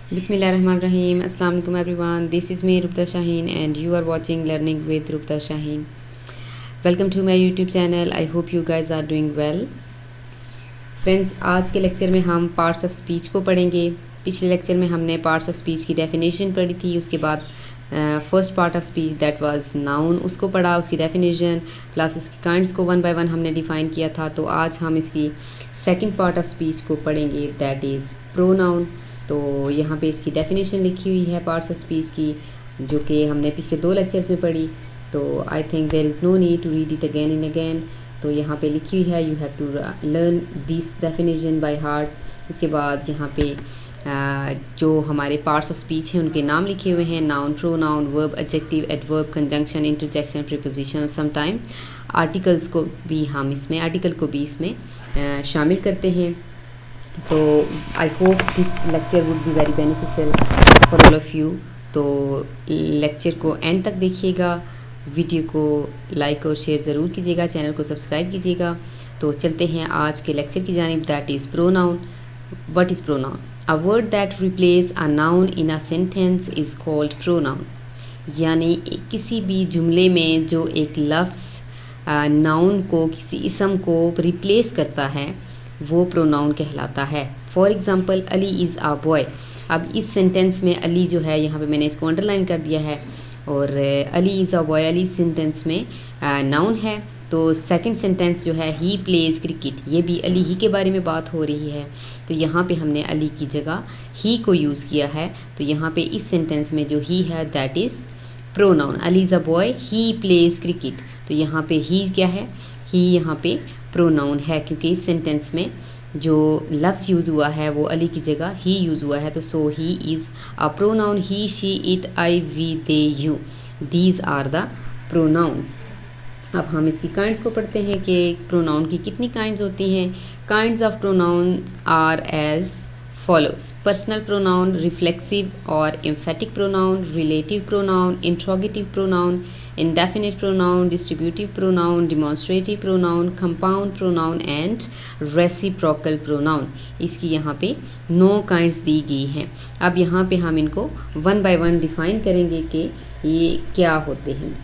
Bismillahirrahmanirrahim. Assalamu alaikum everyone. This is me Rupta Shaheen and you are watching Learning with Rupta Shaheen. Welcome to my YouTube channel. I hope you guys are doing well. Friends, आज के lecture में हम parts of speech को पढ़ेंगे। पिछले lecture में हमने parts of speech की डेफिनेशन पढ़ी थी। उसके बाद first part of speech that was noun उसको पढ़ा, उसकी डेफिनेशन प्लस उसकी काइंड्स को वन बाय वन हमने डिफ़ाइन किया था। तो आज हम इसकी सेकंड पार्ट ऑफ स्पीच को पढ़ेंगे दैट इज़ प्रोनाउन। तो यहाँ पे इसकी डेफिनेशन लिखी हुई है पार्ट्स ऑफ स्पीच की, जो कि हमने पिछले 2 लेक्चर्स में पढ़ी। तो I think there is no need to read it again and again. तो यहाँ पे लिखी हुई है you have to learn this definition by heart. उसके बाद यहाँ पे जो हमारे पार्ट्स ऑफ स्पीच हैं उनके नाम लिखे हुए हैं, noun, pronoun, verb, adjective, adverb, conjunction, interjection, preposition, sometime article को भी इसमें शामिल करते हैं। तो I hope this lecture would be very beneficial for all of you. तो लेक्चर को एंड तक देखिएगा, वीडियो को लाइक और शेयर ज़रूर कीजिएगा, चैनल को सब्सक्राइब कीजिएगा। तो चलते हैं आज के लेक्चर की जानिब। That is pronoun. What is pronoun? A word that replace a noun in a sentence is called pronoun. यानी किसी भी जुमले में जो एक लफ्ज़ नाउन को, किसी इसम को रिप्लेस करता है वो प्रोनाउन कहलाता है। For example, Ali is uh boy. अब इस सेंटेंस में अली जो है, यहाँ पे मैंने इसको अंडरलाइन कर दिया है, और Ali is uh boy, Ali sentence में नाउन है। तो सेकंड सेंटेंस जो है ही प्लेज क्रिकेट, ये भी अली ही के बारे में बात हो रही है। तो यहाँ पे हमने अली की जगह ही को यूज़ किया है। तो यहाँ पे इस सेंटेंस में जो ही है that is pronoun. Ali is a boy, he plays cricket. तो यहाँ पे ही क्या है? ही यहाँ पे प्रोनाउन है, क्योंकि इस सेंटेंस में जो लफ्ज़ यूज़ हुआ है वो अली की जगह ही यूज़ हुआ है। तो so he is a pronoun. He, she, it, I, we, they, you, these are the pronouns. अब हम इसकी काइंड्स को पढ़ते हैं कि प्रोनाउन की कितनी काइंड्स होती हैं। Kinds of pronoun are as follows: personal pronoun, reflexive और emphatic pronoun, relative pronoun, interrogative pronoun, indefinite pronoun, distributive pronoun, demonstrative pronoun, compound pronoun and reciprocal pronoun। इसकी यहाँ पे 9 काइंड्स दी गई हैं। अब यहाँ पे हम इनको वन बाय वन डिफ़ाइन करेंगे कि ये क्या होते हैं।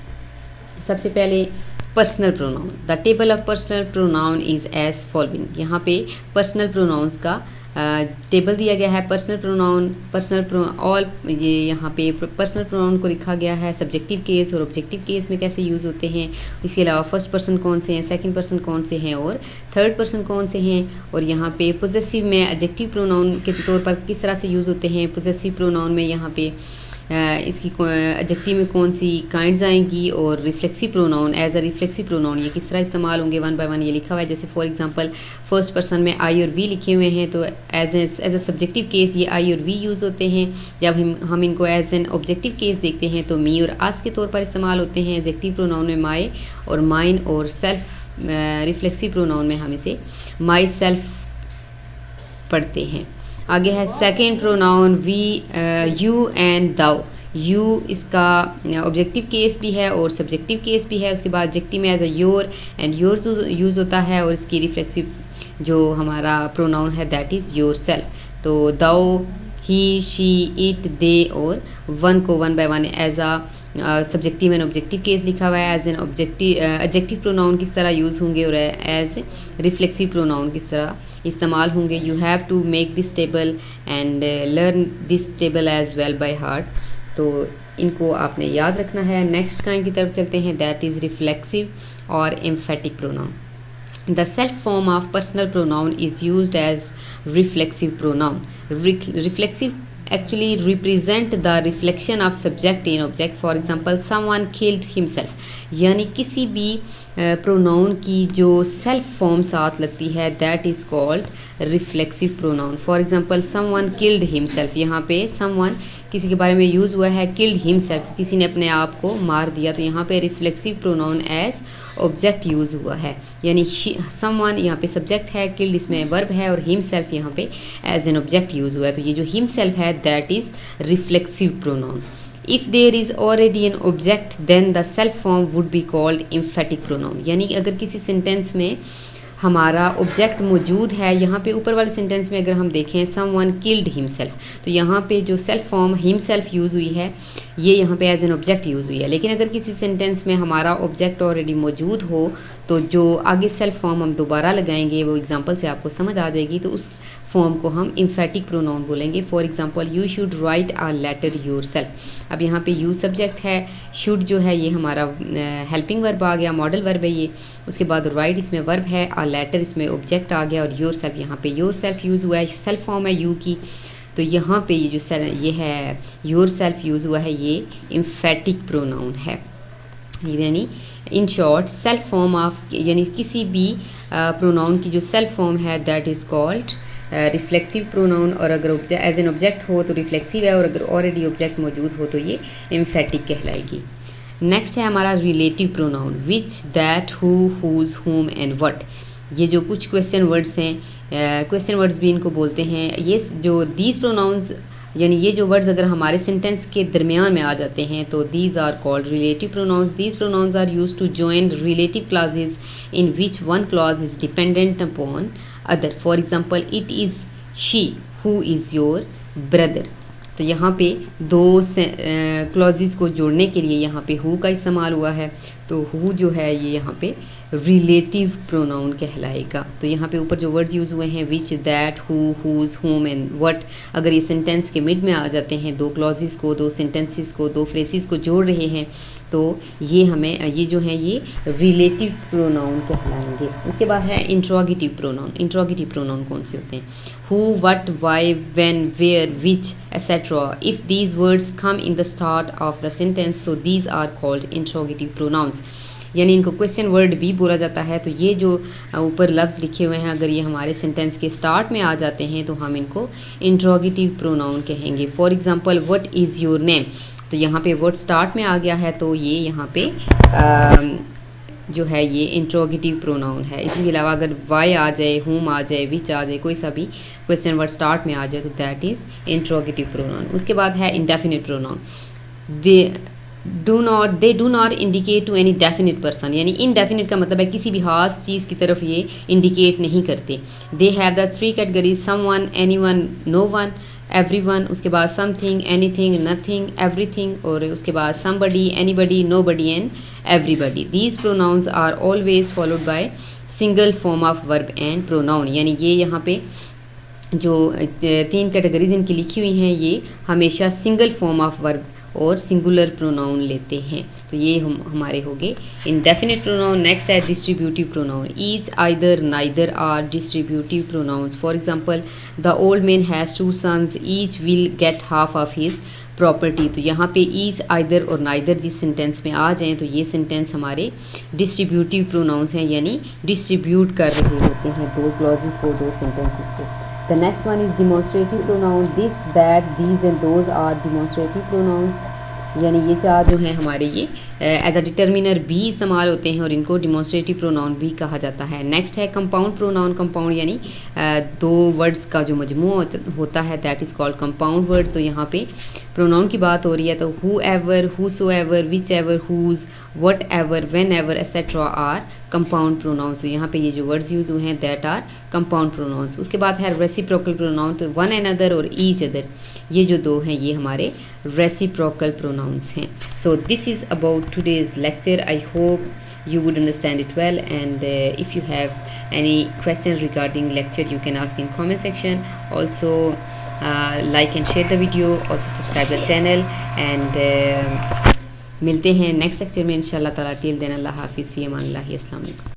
सबसे पहले personal pronoun. The table of personal pronoun is as following. यहाँ पे पर्सनल प्रोनाउंस का टेबल दिया गया है। पर्सनल प्रोनाउन ऑल, ये यहाँ पे पर्सनल प्रोनाउन को लिखा गया है सब्जेक्टिव केस और ऑब्जेक्टिव केस में कैसे यूज़ होते हैं। इसके अलावा फर्स्ट पर्सन कौन से हैं, सेकंड पर्सन कौन से हैं और थर्ड पर्सन कौन से हैं। और यहाँ पे पोजेसिव में एडजेक्टिव प्रोनाउन के तौर पर किस तरह से यूज़ होते हैं। पोजेसिव प्रोनाउन में यहाँ पे इसकी एडजेक्टिव में कौन सी काइंड्स आएंगी, और reflexive pronoun as a reflexive pronoun ये किस तरह इस्तेमाल होंगे। वन बाय वन ये लिखा हुआ है। जैसे फॉर एग्जांपल फर्स्ट पर्सन में आई और वी लिखे हुए हैं, तो एज अ सब्जेक्टिव केस ये आई और वी यूज़ होते हैं। जब हम इनको एज एन ऑब्जेक्टिव केस देखते हैं तो मी और अस के तौर पर इस्तेमाल होते हैं। एडजेक्टिव प्रोनाउन में माई और माइन और सेल्फ। रिफ्लेक्सिव प्रोनाउन में हम इसे माई सेल्फ पढ़ते हैं। आगे है second pronoun we, you and thou. You इसका ऑब्जेक्टिव केस भी है और सब्जेक्टिव केस भी है। उसके बाद एडजेक्टिव में as a your and your use होता है, और इसकी रिफ्लेक्सिव जो हमारा प्रोनाउन है दैट इज़ योर सेल्फ। तो दाउ, ही, शी, इट, दे और वन को one by one as a subjective and objective case लिखा हुआ है। एज एन एडजेक्टिव प्रोनाउन किस तरह यूज़ होंगे और एज रिफ्लेक्सिव प्रोनाउन किस तरह इस्तेमाल होंगे। You have to make this table and learn this table as well by heart. तो इनको आपने याद रखना है। नेक्स्ट काइंड की तरफ चलते हैं दैट इज़ रिफ्लेक्सिव और emphatic pronoun. The self form of personal pronoun is used as reflexive pronoun. Reflexive actually represent the reflection of subject in object. For example, someone killed himself. यानी किसी भी pronoun की जो self form साथ लगती है that is called reflexive pronoun. For example someone killed himself, यहाँ पे समवन किसी के बारे में यूज़ हुआ है, किल्ड हिमसेल्फ किसी ने अपने आप को मार दिया। तो यहाँ पे reflexive pronoun as object use हुआ है, यानी समवन यहाँ पे सब्जेक्ट है, किल्ड इसमें वर्ब है, और हिमसेल्फ यहाँ पे एज एन ऑब्जेक्ट यूज़ हुआ है। तो ये जो हिमसेल्फ है that is reflexive pronoun. If there is already an object then the self form would be called emphatic pronoun. यानी अगर किसी सेंटेंस में हमारा ऑब्जेक्ट मौजूद है। यहाँ पे ऊपर वाले सेंटेंस में अगर हम देखें समवन किल्ड हिमसेल्फ, तो यहाँ पे जो सेल्फ फॉर्म हिमसेल्फ यूज़ हुई है ये यहाँ पे एज एन ऑब्जेक्ट यूज़ हुई है। लेकिन अगर किसी सेंटेंस में हमारा ऑब्जेक्ट ऑलरेडी मौजूद हो तो जो आगे सेल्फ फॉर्म हम दोबारा लगाएंगे, वो एग्जांपल से आपको समझ आ जाएगी, तो उस फॉर्म को हम एम्फेटिक प्रोनाउन बोलेंगे। For example you should write a letter yourself. अब यहाँ पे यू सब्जेक्ट है, शुड जो है ये हमारा हेल्पिंग वर्ब आ गया, मॉडल वर्ब है ये। उसके बाद राइट इसमें वर्ब है, अ लेटर इसमें ऑब्जेक्ट आ गया, और योरसेल्फ यहाँ पे योरसेल्फ यूज़ हुआ है, सेल्फ फॉर्म है यू की। तो यहाँ पे ये जो ये है योरसेल्फ यूज़ हुआ है, ये एम्फेटिक प्रोनाउन है। यानी in short self form of, यानी किसी भी प्रोनाउन की जो सेल्फ फॉर्म है that is called reflexive pronoun. और अगर एज एन ऑब्जेक्ट हो तो रिफ्लेक्सिव है, और अगर ऑलरेडी ऑब्जेक्ट मौजूद हो तो ये एम्फेटिक कहलाएगी। नेक्स्ट है हमारा relative pronoun, which, that, who, whose, whom and what. ये जो कुछ क्वेश्चन वर्ड्स हैं, क्वेश्चन वर्ड्स भी इनको बोलते हैं। ये जो दीज प्रोनाउंस, यानी ये जो वर्ड्स अगर हमारे सेंटेंस के दरमियान में आ जाते हैं तो these are called relative pronouns. These pronouns are used to join relative clauses in which one clause is dependent upon other. For example it is she who is your brother. तो यहाँ पे दो क्लॉजेस को जोड़ने के लिए यहाँ पे हु का इस्तेमाल हुआ है, तो हु जो है ये यहाँ पे रिलेटिव प्रोनाउन कहलाएगा। तो यहाँ पे ऊपर जो वर्ड्स यूज़ हुए हैं which, that, who, whose, whom and what, अगर ये सेंटेंस के मिड में आ जाते हैं, दो क्लॉजेस को, दो सेंटेंसेस को, दो फ्रेसेस को जोड़ रहे हैं, तो ये हमें ये जो है ये रिलेटिव प्रोनाउन कहलाएंगे। उसके बाद है इंट्रोगेटिव प्रोनाउन। इंट्रोगेटिव प्रोनाउन कौन से होते हैं? Who, what, why, when, where, which etcetera. If these words come in the start of the sentence so these are called interrogative pronouns. यानी इनको क्वेश्चन वर्ड भी बोला जाता है। तो ये जो ऊपर लफ्ज़ लिखे हुए हैं, अगर ये हमारे सेंटेंस के स्टार्ट में आ जाते हैं तो हम इनको इंट्रोगेटिव प्रोनाउन कहेंगे। For example what is your name, तो यहाँ पे वर्ड स्टार्ट में आ गया है, तो ये यहाँ पे जो है ये इंट्रोगेटिव प्रोनाउन है। इसके अलावा अगर वाई आ जाए, हुम आ जाए, विच आ जाए, कोई सा भी क्वेश्चन वर्ड स्टार्ट में आ जाए तो दैट इज़ इंट्रोगेटिव प्रोनाउन। उसके बाद है indefinite pronoun. They do not indicate to any definite person. यानी इनडेफिनिट का मतलब है किसी भी खास चीज़ की तरफ ये इंडिकेट नहीं करते। They have the three categories, someone, anyone, no one, everyone. उसके बाद समथिंग, एनीथिंग, नथिंग, एवरीथिंग, और उसके बाद somebody, anybody, nobody and everybody. These pronouns are always followed by single form of verb and pronoun. यानी ये यहाँ पे जो तीन कैटेगरीज इनकी लिखी हुई हैं, ये हमेशा सिंगल फॉर्म ऑफ वर्ब और सिंगुलर प्रोनाउन लेते हैं। तो ये हमारे हो गए इंडेफिनिट प्रोनाउन। नेक्स्ट है distributive pronoun. Each, either, neither are distributive pronouns. For example the old man has two sons, each will get half of his property. तो यहाँ पे ईच, आइदर और नाइदर जिस सेंटेंस में आ जाएँ तो ये सेंटेंस हमारे डिस्ट्रीब्यूटिव प्रोनाउंस हैं, यानी डिस्ट्रीब्यूट कर रहे होते हैं दो क्लॉजेस को, दो सेंटेंसेस को। The next one is demonstrative pronoun. This, that, these and those are demonstrative pronouns. यानी ये चार जो हैं हमारे ये एज अ डिटर्मिनर भी इस्तेमाल होते हैं और इनको डिमॉन्स्ट्रेटिव प्रोनाउन भी कहा जाता है। नेक्स्ट है कंपाउंड प्रोनाउन। कंपाउंड यानी दो वर्ड्स का जो मजमू होता है that is called compound words. तो यहाँ पे प्रोनाउन की बात हो रही है, तो whoever, whosoever, whichever, whose, whatever, whenever etcetera are compound pronouns. तो यहाँ पे ये जो वर्ड्स यूज हुए हैं दैट आर कंपाउंड प्रोनाउंस। उसके बाद है रेसिप्रोकल प्रोनाउन। तो वन एंड अदर और ईच अदर, ये जो दो हैं ये हमारे रेसिप्रोकल प्रोनाउंस हैं। So this is about today's lecture. I hope you would understand it well, and if you have any question regarding lecture you can ask in comment section. Also like and share the video, also subscribe the channel, and मिलते हैं next lecture में इंशाल्लाह ताला। Till then अल्लाह हाफिज़, फ़ी अमान अल्लाह, अस्सलाम वालेकुम।